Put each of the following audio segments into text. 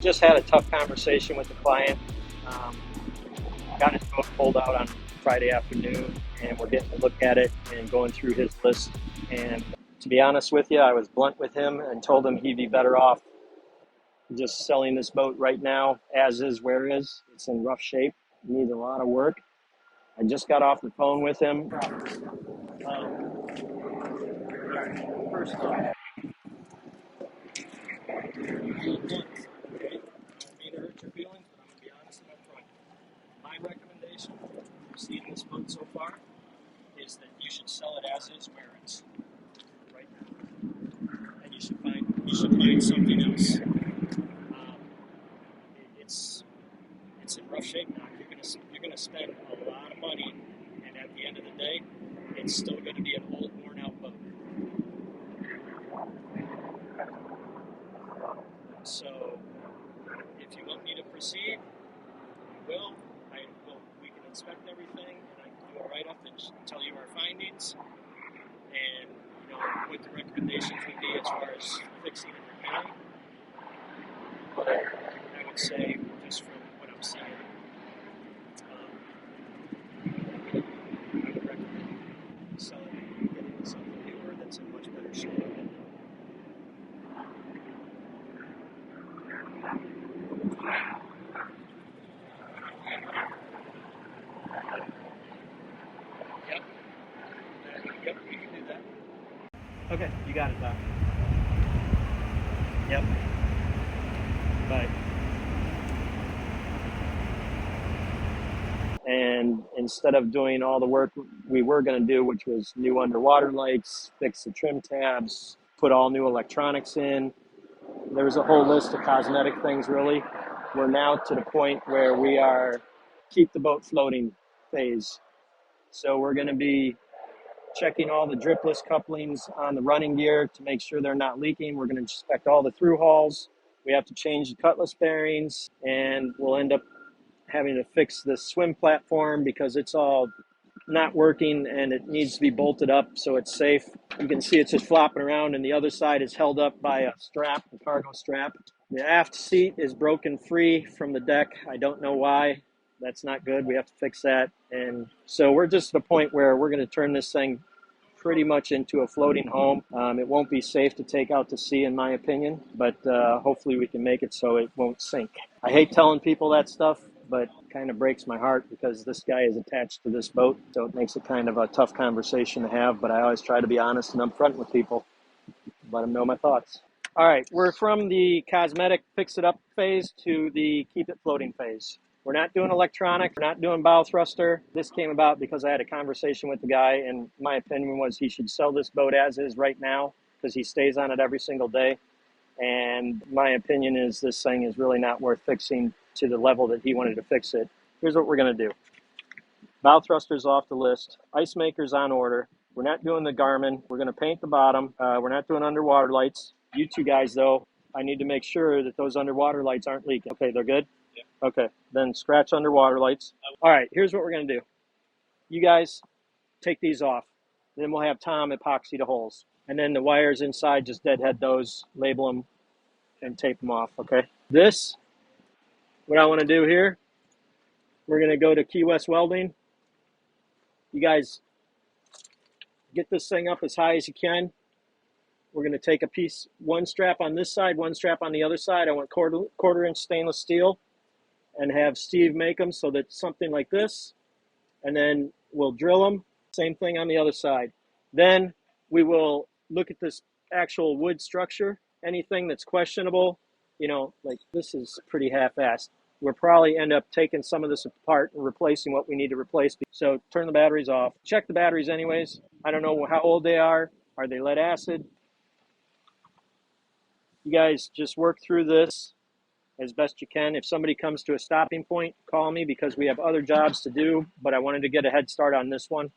Just had a tough conversation with the client. Um, got his boat pulled out on Friday afternoon, and we're getting to look at it and going through his list. And to be honest with you, I was blunt with him and told him he'd be better off just selling this boat right now, as is, where is. It's in rough shape, needs a lot of work. I just got off the phone with him. First off, be blunt, okay? I don't mean to hurt your feelings, but I'm going to be honest and upfront. My recommendation for seeing this boat so far is that you should sell it as is, where it's right now, and you should find something else. It's in rough shape now. You're gonna spend a lot of money, and at the end of the day, it's still going to be an old, worn out boat. So, if you want me to proceed, we will. We can inspect everything, and I can do a write-up and tell you our findings, and what the recommendations would be as far as fixing and repairing. But I would say, just from what I'm seeing, I would recommend selling it and getting something newer that's in much better shape. Yep. Yep, we can do that. Okay, you got it, Doc. Yep. Bye. And instead of doing all the work we were going to do, which was new underwater lights, fix the trim tabs, put all new electronics in, there was a whole list of cosmetic things, really. We're now to the point where we are keep the boat floating phase. So we're going to be checking all the dripless couplings on the running gear to make sure they're not leaking. We're going to inspect all the through hulls. We have to change the cutlass bearings, and we'll end up having to fix the swim platform because it's all not working and it needs to be bolted up so it's safe. You can see it's just flopping around, and the other side is held up by a strap, a cargo strap. The aft seat is broken free from the deck. I don't know why. That's not good. We have to fix that. And so we're just at a point where we're going to turn this thing pretty much into a floating home. It won't be safe to take out to sea, in my opinion, but hopefully we can make it so it won't sink. I hate telling people that stuff, but it kind of breaks my heart because this guy is attached to this boat, so it makes it kind of a tough conversation to have, but I always try to be honest and upfront with people, let them know my thoughts. All right, we're from the cosmetic fix-it-up phase to the keep it floating phase. We're not doing electronic, we're not doing bow thruster. This came about because I had a conversation with the guy, and my opinion was he should sell this boat as is right now because he stays on it every single day. And my opinion is this thing is really not worth fixing to the level that he wanted to fix it. Here's what we're going to do. Bow thrusters off the list. Ice makers on order. We're not doing the Garmin. We're going to paint the bottom. We're not doing underwater lights. You two guys, though, I need to make sure that those underwater lights aren't leaking. Okay, they're good? Yeah. Okay, then scratch underwater lights. All right, here's what we're going to do. You guys take these off. Then we'll have Tom epoxy the holes. And then the wires inside, just deadhead those, label them, and tape them off, okay? This, what I want to do here, we're going to go to Key West Welding. You guys get this thing up as high as you can. We're going to take a piece, one strap on this side, one strap on the other side. I want quarter inch stainless steel, and have Steve make them so that something like this. And then we'll drill them. Same thing on the other side. Then we will look at this actual wood structure. Anything that's questionable, like this is pretty half-assed. We'll probably end up taking some of this apart and replacing what we need to replace. So turn the batteries off. Check the batteries anyways. I don't know how old they are. Are they lead acid? You guys just work through this as best you can. If somebody comes to a stopping point, call me because we have other jobs to do, but I wanted to get a head start on this one.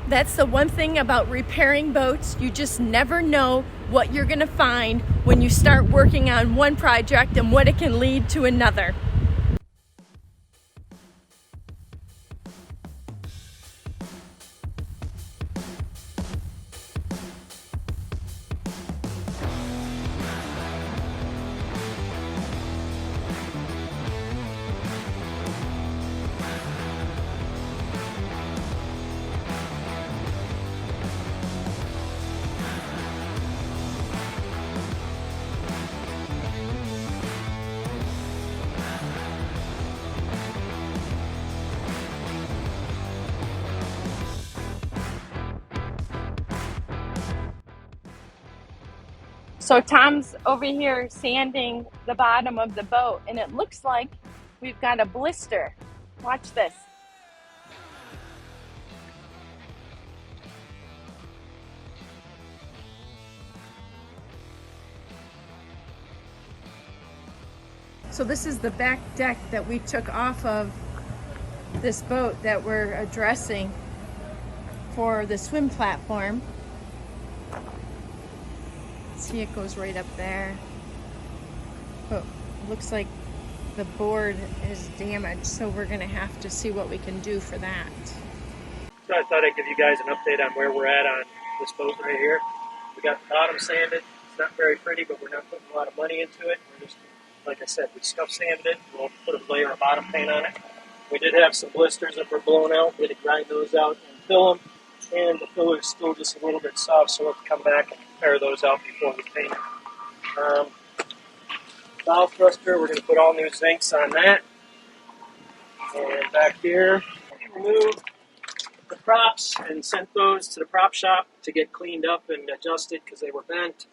That's the one thing about repairing boats. You just never know what you're going to find when you start working on one project and what it can lead to another. So Tom's over here sanding the bottom of the boat, and it looks like we've got a blister. Watch this. So this is the back deck that we took off of this boat that we're addressing for the swim platform. See, it goes right up there. But it looks like the board is damaged, so we're gonna have to see what we can do for that. So I thought I'd give you guys an update on where we're at on this boat right here. We got the bottom sanded. It's not very pretty, but we're not putting a lot of money into it. We're just, like I said, we scuff sanded it. We'll put a layer of bottom paint on it. We did have some blisters that were blown out. We had to grind those out and fill them. And the filler is still just a little bit soft, so we'll have to come back and repair those out before we paint it. Bow thruster, we're going to put all new zincs on that. And back here, we removed the props and sent those to the prop shop to get cleaned up and adjusted because they were bent.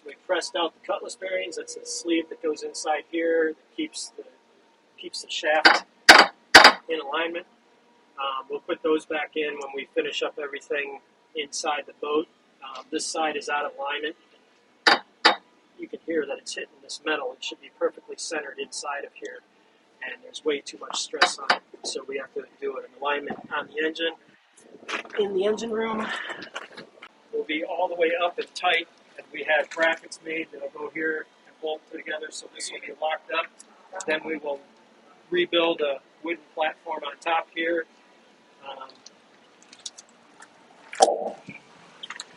We pressed out the cutlass bearings. That's a sleeve that goes inside here that keeps the shaft in alignment. We'll put those back in when we finish up everything inside the boat. This side is out of alignment. You can hear that it's hitting this metal. It should be perfectly centered inside of here, and there's way too much stress on it, so we have to do an alignment on the engine. In the engine room, will be all the way up and tight, and we have brackets made that'll go here and bolt together, so this will be locked up. Then we will rebuild a wooden platform on top here.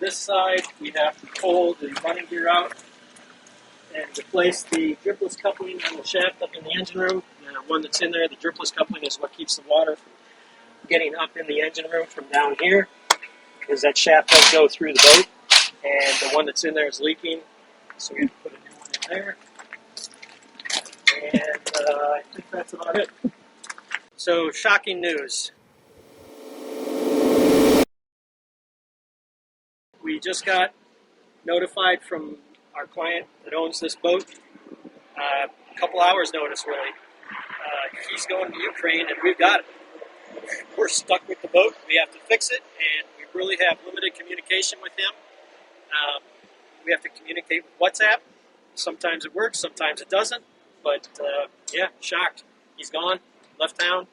This side, we have to pull the running gear out and replace the dripless coupling on the shaft up in the engine room. The one that's in there, the dripless coupling, is what keeps the water from getting up in the engine room from down here, because that shaft does go through the boat, and the one that's in there is leaking, so we have to put a new one in there. And I think that's about it. So, shocking news. We just got notified from our client that owns this boat, a couple hours notice really. He's going to Ukraine and we've got it. We're stuck with the boat. We have to fix it, and we really have limited communication with him. We have to communicate with WhatsApp. Sometimes it works, sometimes it doesn't. But yeah, shocked. He's gone, left town.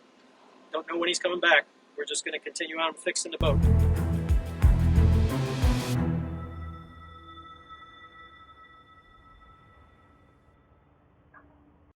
Don't know when he's coming back. We're just going to continue on fixing the boat.